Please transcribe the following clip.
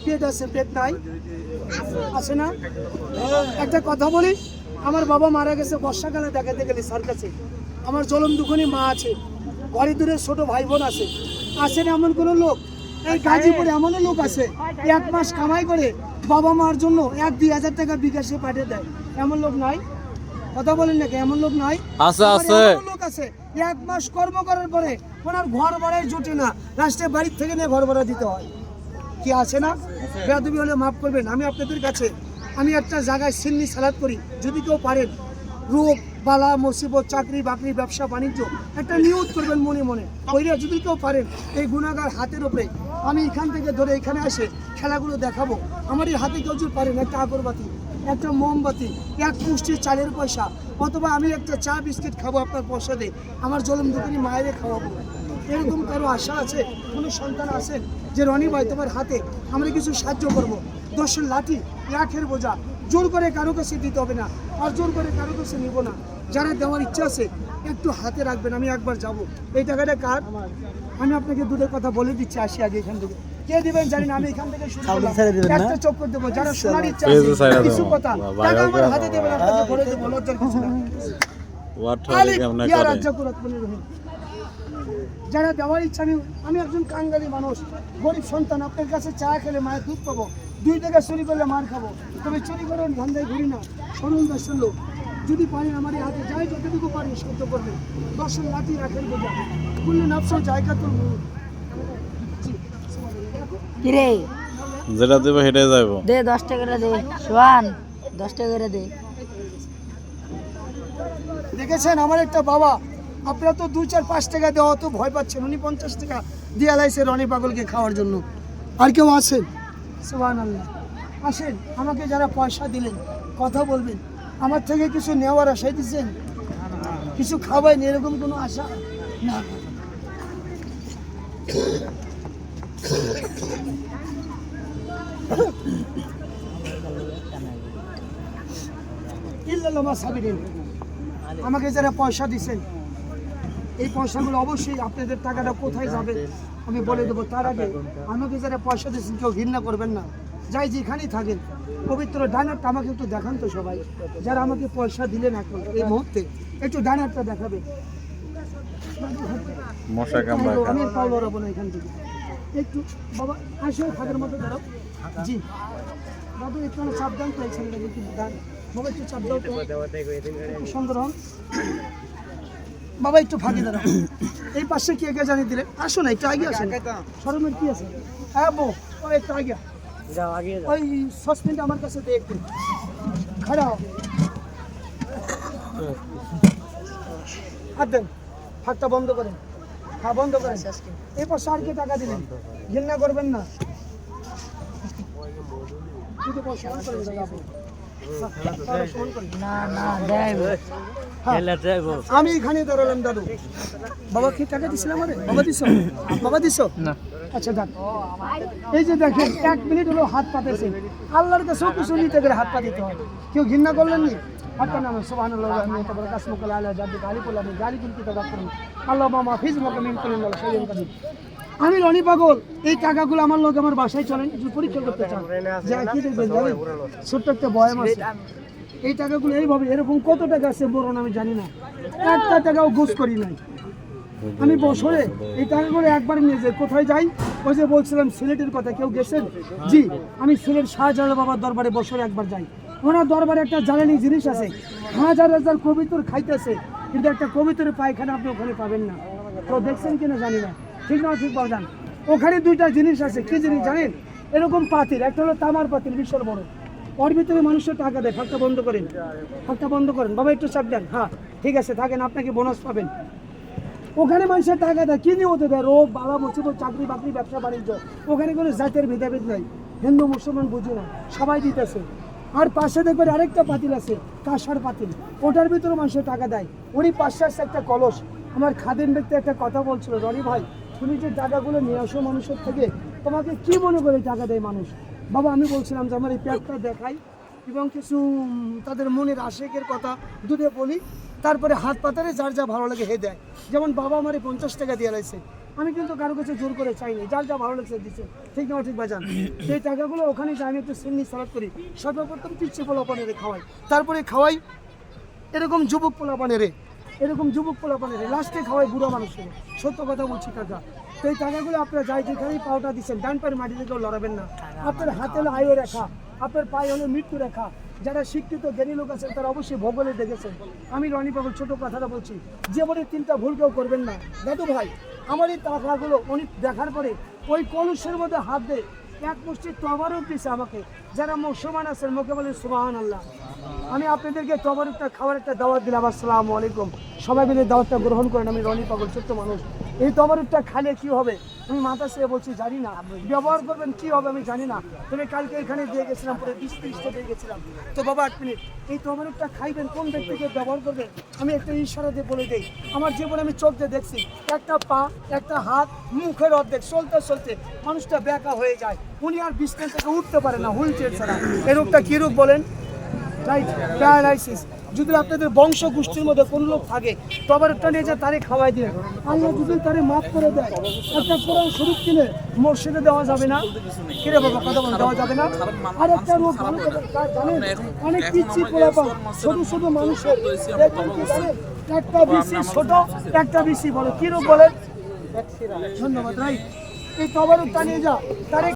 পেট আছে, পেট নাই আছে না? একটা কথা বলি, আমার বাবা মারা গেছে বর্ষাকালে দেখাতে গেলে স্যার কাছে। আমার জলম দুখনি মা আছে, ঘরে দূরে ছোট ভাই বোন আছে। আছে না এমন কোনো লোক? এই গাজীপুরে এমনও লোক আছে 1 মাস কামাই করে বাবা মার জন্য 1-2 হাজার টাকা বিকাশে পাঠিয়ে দেয়। এমন লোক নাই? কথা বলেন নাকি? এমন লোক নাই? আছে আছে লোক আছে 1 মাস কর্ম করার পরে ওনার ঘর ভাড়ায় জোটে না, লাস্টে বাড়ির থেকে নিয়ে ঘর ভাড়া দিতে হয়। কি আছে না? বেয়াদবি হলে মাফ করবেন। আমি আপনাদের কাছে আমি একটা জায়গায় সিন্নি সালাদ করি, যদি কেউ পারেন রোগ বালা মুসিবত চাকরি বাকরি ব্যবসা বাণিজ্য একটা নিয়ত করবেন মনে মনে, ওইরা যদি কেউ পারেন এই গুণাগার হাতের উপরে আমি এখান থেকে ধরে এখানে আসে খেলাগুলো দেখাবো। আমার এই হাতে কেউ যদি পারেন একটা আগরবাতি, একটা মোমবাতি, 1 পুষ্টির চালের পয়সা, অথবা আমি একটা চা বিস্কিট খাবো আপনার পয়সা দিয়ে, আমার জলম দোকানি মায়েরে খাওয়াবো। এরকম কারো আশা আছে? কোনো সন্তান আছেন যে রনি ভাই তোমার হাতে আমরা কিছু সাহায্য করবো? 10 লাঠি 1 বোঝা জোর করে কারো কাছে দিতে হবে না, আর জোর করে কারো কাছে নিব না। যারা দেওয়ার ইচ্ছা আছে একটু হাতে রাখবেন, আমি একবার যাব। এই টাকাটা কার? আমি আপনাকে দুটোর কথা বলে দিচ্ছি, আসি আগে এখান থেকে। কে দিবেন জানি না, আমি এখান থেকে শুরু করলাম, একটা চক্কর দেবো। যারা শোনার ইচ্ছা আছে কিছু কথা টাকা আমার হাতে দেবেন, আপনাকে বলে দেবো, লজ্জার কিছু না। যারা দেওয়ার ইচ্ছা, আমি একজন কাঙ্গালি মানুষ, গরিব সন্তান, আপনার কাছে চা খেলে মায়ের দুধ পাবো, 2 টাকা চুরি করলে মার খাবো, তবে চুরি করেন ধান্দায় ঘুরি না। সরল দর্শন লোক যদি পারেন আমার এই হাতে যাই যতটুকু পারেন শব্দ করবেন। 10 লাঠি রাখেন বোঝা খুললে নফসের জায়গা তো কিরে যেটা দেবে হেঁটে যাবো। দে 10 টাকা দে সোয়ান, 10 টাকা করে দে। দেখেছেন আমার একটা বাবা, আপনারা তো 2-4-5 টাকা দেওয়া তো ভয় পাচ্ছেন, উনি 50 টাকা দিয়ে লাইছে রনি পাগলকে খাওয়ার জন্য। আর কেউ আসেন? সুবহানাল্লাহ। আসেন, আমাকে যারা পয়সা দিলেন কথা বলবেন, আমার থেকে কিছু নেওয়ার আশাই দিচ্ছেন, কিছু খাওয়াইন এরকম কোনো আশা না। আমাকে যারা পয়সা দিচ্ছেন এই পয়সাগুলো অবশ্যই আপনাদের টাকাটা কোথায় যাবে আমি বলে দেবো। তার আগে আমাকে যারা পয়সা দিচ্ছেন কেউ ঘৃণা করবেন না, যাই যেখানেই থাকেন পবিত্র ডানারটা আমাকে একটু দেখান তো সবাই। যারা আমাকে পয়সা দিলেন এখন এই মুহূর্তে একটু ডানারটা দেখাবে। মশা কামড়ায় আমি পাও লড়াবো না এখান থেকে। একটু বাবা আসো ফাঁকের মতো দাঁড়াও। জি বাবু একটু সাবধান তো, এই ছেলেটাকে একটু দাঁড় বাবা, একটু চাপ দাও তো, একটু সুন্দর হন বাবা, একটু ফাঁকে দাঁড়াও। এই পাশে কি একে জানিয়ে দিলেন? আসো না একটু আগে আসেন, শরমের কি আছে? হ্যাঁ বউ ও একটু আগে ওই সসপেনটা আমার কাছে দিয়ে একটু খাড়াও। হাত দেন, ফাঁকটা বন্ধ করেন, হ্যাঁ বন্ধ করেন। এই পাশে আর কে টাকা দিলেন? ঘৃণা করবেন না। আমি এখানে দাঁড়ালাম দাদু। বাবা কি টাকা দিছিলাম? বাবা দিছো? বাবা দিছো না? আচ্ছা যাক, এই যে দেখেন 1 মিনিট হলো হাত পাতেছে, আল্লাহর কাছেও কিছু নিতে গেলে হাত পা দিতে হয়। কেউ ঘৃণা করলেন নি? হাতটা নামে সুবহানাল্লাহ ওয়া বিহামদিহি কাসমুকা লা ইলাহা ইল্লা আলী বলে আমি গালি কিন্তু টাকা করুন আল্লাহ মামা ফিজ মুকামিন করেন আল্লাহ সাইয়্যিদ কাদির। আমি রনি পাগল, এই টাকাগুলো আমার লোক আমার বাসায় চলেন, একটু পরীক্ষা করতে চান যে কি দেখবেন জানেন, ছোট্ট একটা বয়াম আছে। এই টাকাগুলো এইভাবে এরকম কত টাকা আছে বড় আমি জানি না, একটা টাকাও ঘুষ করি নাই আমি বছরে। এই টাকাগুলো একবার নিয়ে যাই, কোথায় যাই? ওই যে বলছিলাম সিলেটের কথা, কেউ গেছেন? জি আমি সিলেট শাহজালাল বাবার দরবারে বছরে একবার যাই। ওনার দরবারে একটা জ্বালানি জিনিস আছে, হাজার হাজার কবিতর খাইতেছে, কিন্তু একটা কবিতরের পায়খানা আপনি ওখানে পাবেন না। তো দেখছেন কিনা জানি না, ঠিক না ঠিক বলছেন। ওখানে 2টা জিনিস আছে, কি জিনিস জানেন? এরকম পাতিল, একটা হলো তামার পাতিল বিশাল বড়, ওর ভিতরে মানুষের টাকা দেয়। ফাঁকটা বন্ধ করেন, ফাঁকটা বন্ধ করেন বাবা, একটু চাপ দেন। হ্যাঁ ঠিক আছে থাকেন, আপনাকে বোনাস পাবেন। ওখানে মানুষের টাকা দেয়, কি নিয়ে হতে দেয়? রোগ বালা মুসিবত চাকরি বাকরি ব্যবসা বাণিজ্য, ওখানে কোনো জাতের ভেদাভেদ নাই, হিন্দু মুসলমান বুঝি না, সবাই দিতেছে। আর পাশে দেখবেন আরেকটা পাতিল আছে, কাঁসার পাতিল, ওটার ভিতরে মানুষের টাকা দেয়। উনি পাশে আসছে একটা কলস। আমার খাদেম ব্যক্তি একটা কথা বলছিল, রনি ভাই তুমি যে টাকাগুলো নিয়ে আসো মানুষের থেকে, তোমাকে কি মনে করে টাকা দেয় মানুষ? বাবা আমি বলছিলাম যে আমার এই পেটটা দেখাই এবং কিছু তাদের মনের আশেকের কথা দুধে বলি, তারপরে হাত পাতারে যার যা ভালো লাগে হে দেয়। যেমন বাবা আমার 50 টাকা দিয়ে লাইছে, আমি কিন্তু কারো কাছে জোর করে চাইনি, যার যা ভালো লাগছে দিচ্ছে, ঠিক না ঠিক বাজান। সেই টাকাগুলো ওখানে যে আমি একটু সিন্নি সালাদ করি, সর্বপ্রথম পিচ্ছি পোলাপানেরে খাওয়াই, তারপরে খাওয়াই এরকম যুবক পোলাপানেরে, এরকম যুবক পোলাপানেরে, লাস্টে খাওয়াই বুড়ো মানুষের। সত্য কথা বলছি কাকা। তো এই টাকাগুলো আপনারা যাই যেখানেই পাওয়াটা দিচ্ছেন, ডান পায়ের মাটিতে কেউ লড়াবেন না। আপনার হাতে হলো আয়ু রেখা, আপনার পায়ে হলো মৃত্যু রেখা। যারা শিক্ষিত জ্ঞানী লোক আছেন তারা অবশ্যই ভূগোলে দেখেছেন। আমি রনি পাগল ছোট কথাটা বলছি, জীবনের 3টা ভুল কেউ করবেন না। দাদু ভাই, আমার এই টাকাগুলো উনি দেখার পরে ওই কলুষের মধ্যে হাত দেয়, এক মুষ্টি তবারক দিছে আমাকে। যারা মুসলমান আছেন মুখে বলেন সুবহানাল্লাহ। আমি আপনাদেরকে তবারকটা খাওয়ার একটা দাওয়াত দিলাম। আসসালামু আলাইকুম, সবাই মিলে দাওয়াতটা গ্রহণ করেন। আমি রনি পাগল ছোট্ট মানুষ। এই তবারকটা খালে কি হবে আমি মাথা চেয়ে বলছি জানি না, ব্যবহার করবেন কি হবে আমি জানি না। তবে কালকে এখানে দিয়ে গেছিলাম, পরে 20-30টা দিয়ে গেছিলাম। তো বাবা 8 মিনিট, এই তবারকটা খাইবেন, কোন ব্যক্তিকে ব্যবহার করবেন আমি একটা ইশারা দিয়ে বলে দিই। আমার জীবনে আমি চলতে দেখছি, একটা পা, একটা হাত, মুখের অর্ধেক, চলতে চলতে মানুষটা ব্যাকা হয়ে যায়। উনি আর বিছানা থেকে উঠতে পারে না, হুইল চেয়ার ছাড়া। এই রোগটা কী রোগ বলেন? Right, paralysis. যদি আপনাদের বংশ গোষ্ঠীর মধ্যে কোনো লোক থাকে, তবারকটা নিয়ে যা তারে খাওয়াই দিয়ে, আল্লাহ যদি তারে মাফ করে দেয়, একটা কোরআন শরীফ কিনে মসজিদে দেওয়া যাবে না? কিরে বাবা কথা বল, দেওয়া যাবে না? আর একটা রোগ ভালো করে জানেন, অনেক পিচ্ছি পোলাপান, ছোট ছোট মানুষের দেখবেন কি জানেন, একটা বেশি ছোট, একটা বেশি বড়। কি রোগ বলেন? ধন্যবাদ। রাইট, এই তবারকটা নিয়ে যা তারে